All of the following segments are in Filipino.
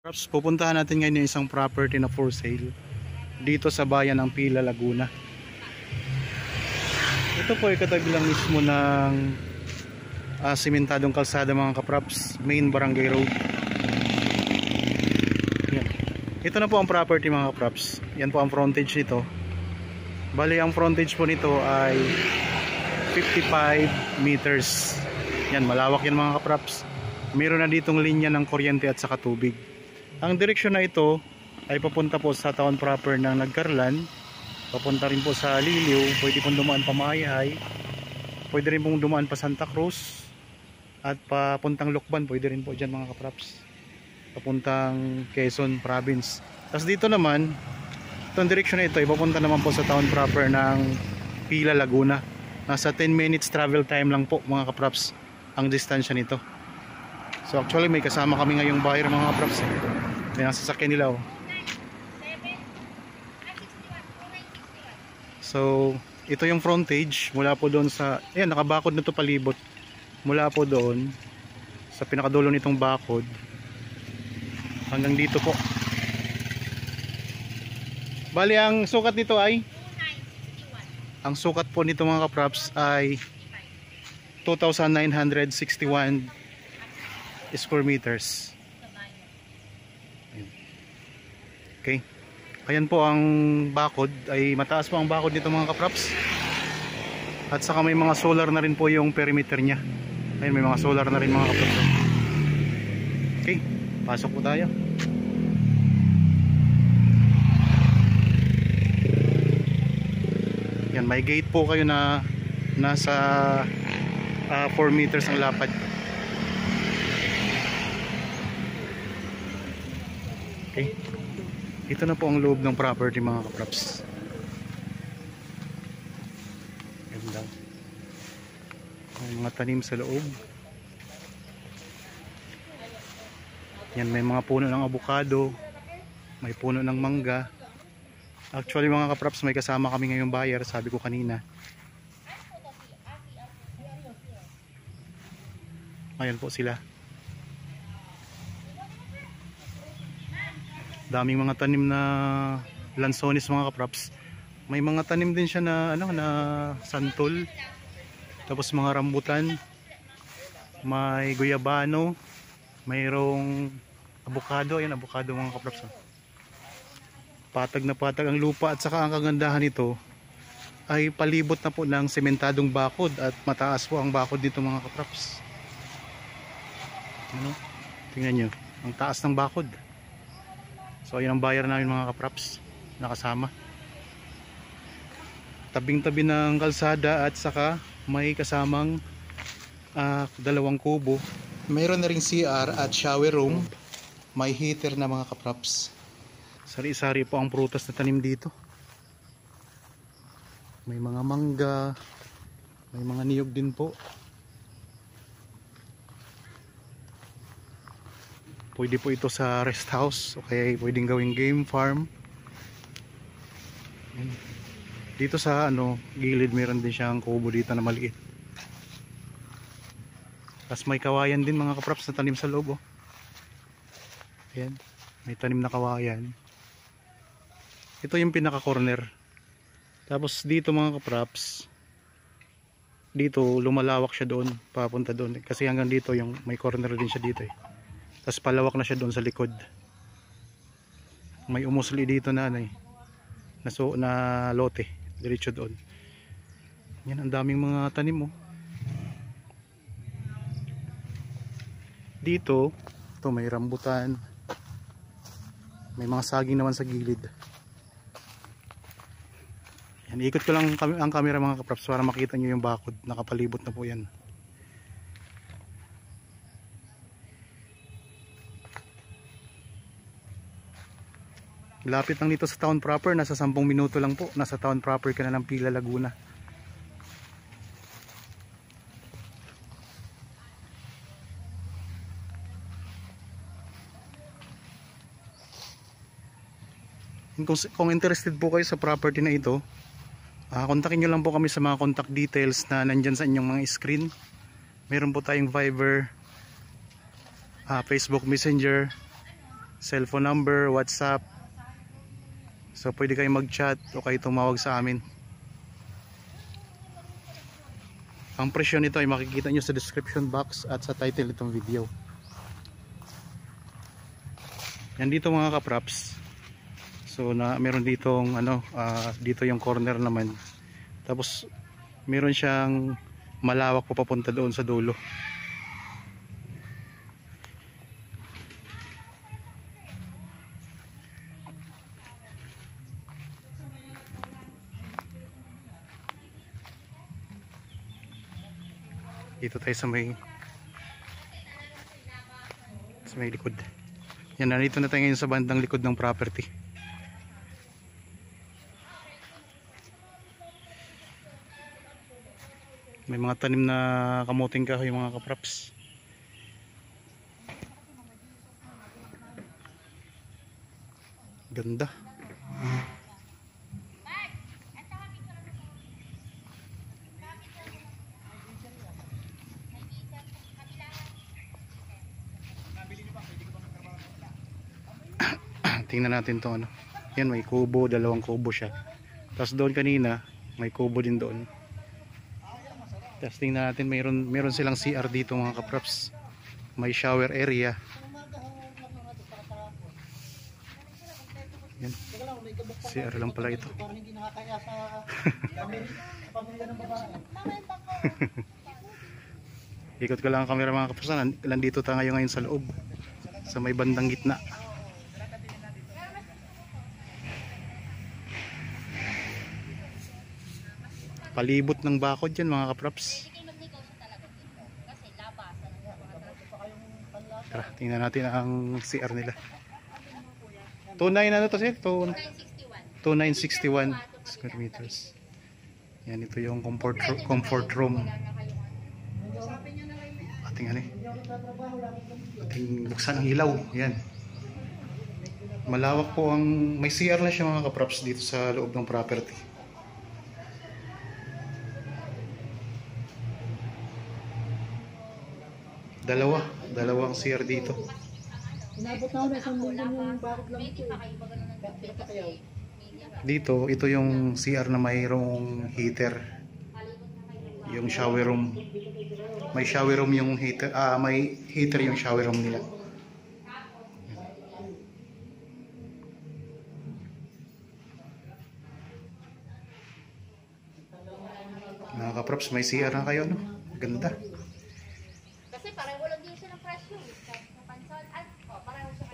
Perhaps pupuntahan natin ngayon yung isang property na for sale dito sa bayan ng Pila, Laguna. Ito po ay katabi lang mismo ng simentadong kalsada mga kapraps, main barangay road. Yan. Ito na po ang property mga kapraps. Yan po ang frontage nito. Bali ang frontage po nito ay 55 meters. Yan, malawak yan mga kapraps. Meron na ditong linya ng kuryente at saka tubig. Ang direksyon na ito ay papunta po sa town proper ng Nagcarlan, papunta rin po sa Liliw, pwede pong dumaan pa Maayhay, pwede rin pong dumaan pa Santa Cruz, at papuntang Lukban, pwede rin po dyan mga kapraps, papuntang Quezon Province. Tapos dito naman, itong direksyon na ito ay papunta naman po sa town proper ng Pila, Laguna. Nasa 10 minutes travel time lang po mga kapraps ang distansya nito. So actually may kasama kami ngayong buyer mga kapraps May nasasakyan nila oh. So ito yung frontage mula po doon sa, ayan, nakabakod na to palibot. Mula po doon sa pinakadulo nitong bakod hanggang dito po. Bali ang sukat nito ay, ang sukat po nito mga kapraps ay 2,961 square meters. Okay. Ayan po ang bakod, ay mataas po ang bakod nito mga kapraps. At saka may mga solar na rin po yung perimeter niya. Ayun, may mga solar na rin mga kapraps. Okay, pasok po tayo. Yan, may gate po kayo na nasa 4 meters ang lapad. Okay. Ito na po ang loob ng property mga kapraps. Ganda. May mga tanim sa loob. Yan, may mga puno ng avocado, may puno ng mangga. Actually mga kapraps, may kasama kami ngayong buyer, sabi ko kanina. Ayan po sila. Daming mga tanim na lansones mga kapraps. May mga tanim din siya na na santol. Tapos mga rambutan. May guyabano, mayroong avocado, ayan avocado mga kapraps. Patag na patag ang lupa at saka ang kagandahan nito ay palibot na po ng sementadong bakod at mataas po ang bakod dito mga kapraps. Ano? Tingnan nyo, ang taas ng bakod. So ayan ang buyer namin mga kapraps, nakasama. Tabing-tabi ng kalsada at saka may kasamang dalawang kubo. Mayroon na ring CR at shower room. May heater na mga kapraps. Sari-sari po ang prutas na tanim dito. May mga mangga, may mga niyog din po. Pwede po ito sa rest house o kaya pwedeng gawing game farm. Dito sa gilid meron din siyang kubo dito na maliit. Tapos may kawayan din mga kapraps na tanim sa loob oh. Ayan, may tanim na kawayan. Ito yung pinaka corner. Tapos dito mga kapraps, dito lumalawak siya doon, papunta doon. Kasi hanggang dito yung may corner din siya dito eh. Tapos palawak na siya doon sa likod. May umusli dito na na lote diretso doon. Yan, ang daming mga tanim oh. Dito, ito may rambutan. May mga saging naman sa gilid. Yan, ikot ko lang ang camera mga kapraps para makita nyo yung bakod. Nakapalibot na po yan. Lapit lang dito sa town proper, nasa 10 minuto lang po. Nasa town proper ka na ng Pila, Laguna. Kung interested po kayo sa property na ito, kontakin nyo lang po kami sa mga contact details na nandyan sa inyong mga screen. Meron po tayong Viber, Facebook Messenger, cellphone number, WhatsApp. So pwede kayo mag-chat o kayo tumawag sa amin. Ang presyo nito ay makikita nyo sa description box at sa title itong video. Yan dito mga kaprops. So meron ditong dito yung corner naman. Tapos meron siyang malawak pa papunta doon sa dulo. Dito tayo sa may likod. Yan, nandito na tayo ngayon sa bandang likod ng property. May mga tanim na kamuting kahoy mga kaprops. Ganda. Tingnan natin to ano. Yan, may kubo, dalawang kubo siya. Tapos doon kanina may kubo din doon. Tapos tingnan natin, meron silang CR dito mga kaprops. May shower area. Yan. CR lang pala ito. Ikot ko lang ang camera mga kaprops. Nandito tayo ngayon sa loob, sa may bandang gitna. Palibot ng bakod yan mga kaprops. Tara, tingnan natin ang CR nila. 29 ano to sir? 2961 square meters. Yan, ito yung comfort room. Ating buksan ang ilaw. Yan. Malawak po ang, may CR na siya mga kaprops dito sa loob ng property. Dalawang CR dito. Inabot na ako na isang mundo yung bakit lang ito. Dito, ito yung CR na mayroong heater. Yung shower room. May shower room yung heater. May heater yung shower room nila. Mga kaprops, may CR na kayo, no? Ganda.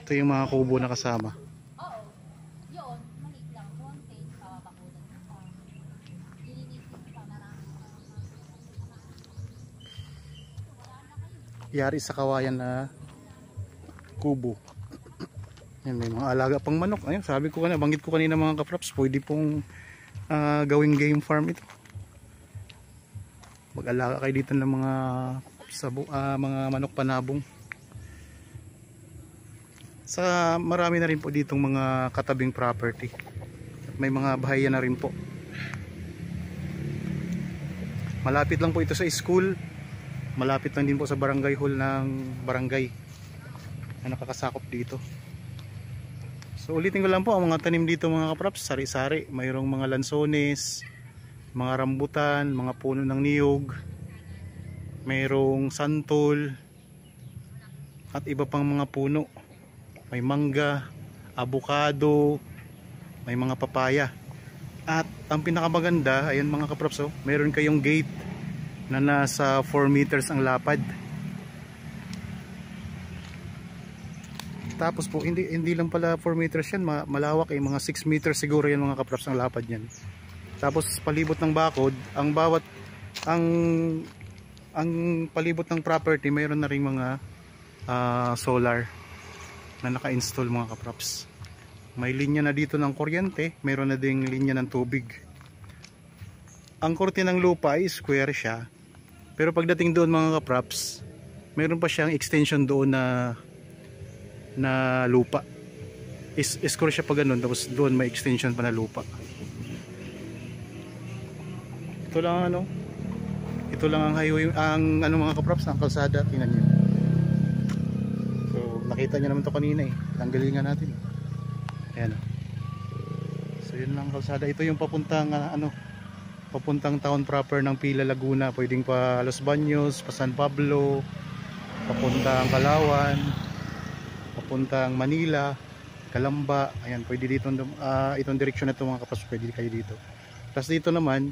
Ito yung mga kubo na kasama. Oo. Yun, maliit lang. Konti, bakulan mo. Lilinisin pa na Yari sa kawayan na kubo. Yan, may mga alaga pang manok. Ayun, sabi ko kanina, banggit ko kanina mga kaprops, pwede pong gawing game farm ito. Mag-alaga kayo dito ng mga mga manok panabong. Sa marami na rin po ditong mga katabing property. At may mga bahayan na rin po. Malapit lang po ito sa school. Malapit lang din po sa barangay hall ng barangay na nakakasakop dito. So ulitin ko lang po, ang mga tanim dito mga kaprops, sari-sari. Mayroong mga lansones, mga rambutan, mga puno ng niyog, mayroong santol, at iba pang mga puno. May mangga, avocado, may mga papaya. At ang pinakamaganda, ayan mga kaprops, meron kayong gate na nasa 4 meters ang lapad. Tapos po, hindi lang pala 4 meters yan, malawak mga 6 meters siguro yan mga kaprops ang lapad yan. Tapos palibot ng bakod, ang palibot ng property, mayroon na ring mga solar na naka-install mga kaprops. May linya na dito ng kuryente, mayroon na ding linya ng tubig. Ang korte ng lupa ay square siya, pero pagdating doon mga kaprops, mayroon pa siyang extension doon na lupa. Square siya pa ganun, tapos doon may extension pa na lupa. Ito lang ang highway, ang mga kaprops, ang kalsada, tingnan niyo. So Nakita niyo naman to kanina eh. Tanggalin nga natin. Ayan. So yun lang kalsada. Ito yung papuntang papuntang town proper ng Pila, Laguna. Pwedeng pa Los Baños, pa San Pablo, papuntang Palawan, papuntang Manila, Calamba. Ayan, pwede dito itong direksyon na ito mga kapas, pwede kayo dito. Tapos dito naman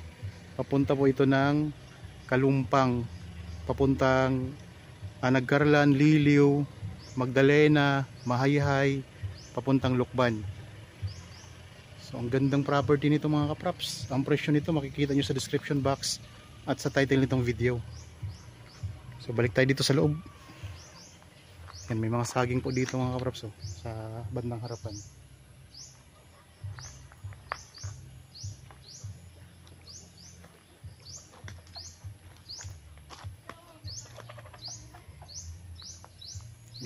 papunta po ito ng Kalumpang, papuntang Nagkarlan, Liliw, Magdalena, Mahayhay, papuntang Lukban. So ang gandang property nito mga kaprops. Ang presyo nito makikita nyo sa description box at sa title nitong video. So balik tayo dito sa loob. Yan, may mga saging po dito mga kaprops sa bandang harapan.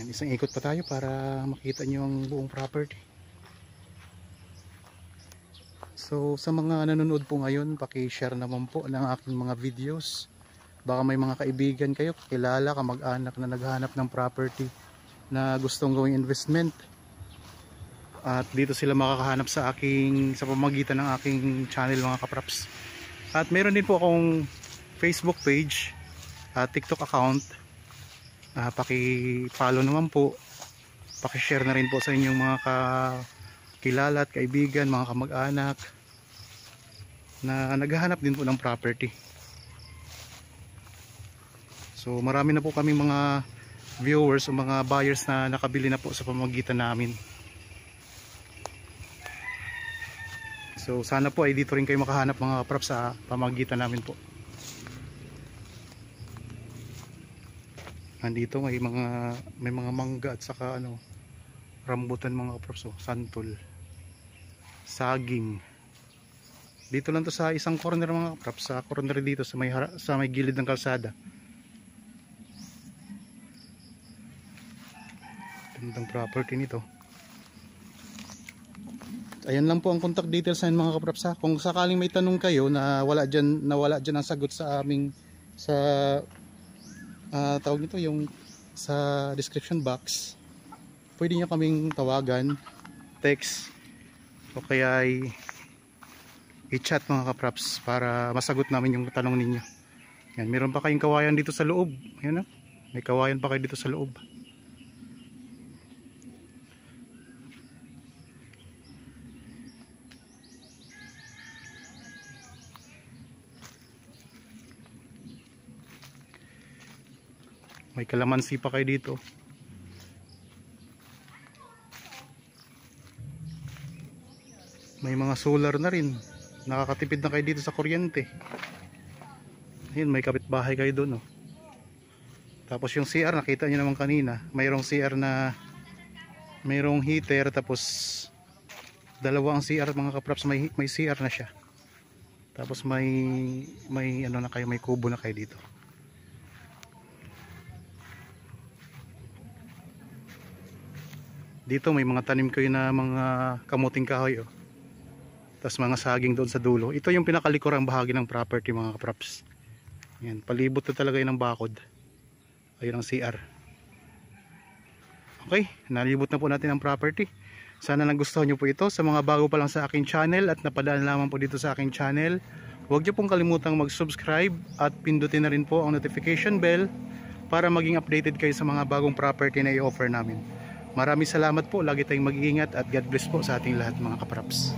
Yan, isang ikot pa tayo para makita nyo ang buong property. So sa mga nanonood po ngayon, paki-share naman po ng aking mga videos. Baka may mga kaibigan kayo, kilala, kamag-anak na naghahanap ng property na gustong gawing investment. At dito sila makakahanap sa pamamagitan ng aking channel mga kaprops. At meron din po akong Facebook page, TikTok account. Paki-follow naman po, paki-share na rin po sa inyong mga kakilala at kaibigan, mga kamag-anak na naghahanap din po ng property. So marami na po kaming mga viewers o mga buyers na nakabili na po sa pamamagitan namin. So sana po ay dito rin kayo makahanap mga props sa pamamagitan namin po. Nandito may mga mangga at saka rambutan mga props, santol, saging. Dito lang to sa isang corner mga props, sa corner dito sa may gilid ng kalsada. Gandang property nito. Ayan lang po ang contact details namin mga kaprops ha. Kung sakaling may tanong kayo na wala dyan ang sagot sa aming tawag nito yung sa description box, pwede nyo kaming tawagan, text o kaya i-chat mga kaprops para masagot namin yung tanong ninyo. Yan, meron pa kayong kawayan dito sa loob. Ayan, may kawayan pa kayo dito sa loob. May kalamansi pa kayo dito. May mga solar na rin. Nakakatipid na kayo dito sa kuryente. Ayun, may kapitbahay kayo doon. Tapos yung CR, nakita nyo naman kanina. Mayroong CR na mayroong heater. Tapos dalawa ang CR mga kaprops. May CR na siya. Tapos may ano na kayo, may kubo na kayo dito. Dito may mga tanim kayo na mga kamuting kahoy Tapos mga saging doon sa dulo. Ito yung pinakalikurang bahagi ng property mga kaprops. Yan, palibot na talaga yun ng bakod. Ayun ang CR. Okay, nalibot na po natin ang property. Sana nagustuhan nyo po ito. Sa mga bago pa lang sa aking channel at napadaan lamang po dito sa aking channel, huwag nyo pong kalimutang mag-subscribe at pindutin na rin po ang notification bell para maging updated kayo sa mga bagong property na i-offer namin. Maraming salamat po, lagi tayong mag-iingat at God bless po sa ating lahat mga kaprops.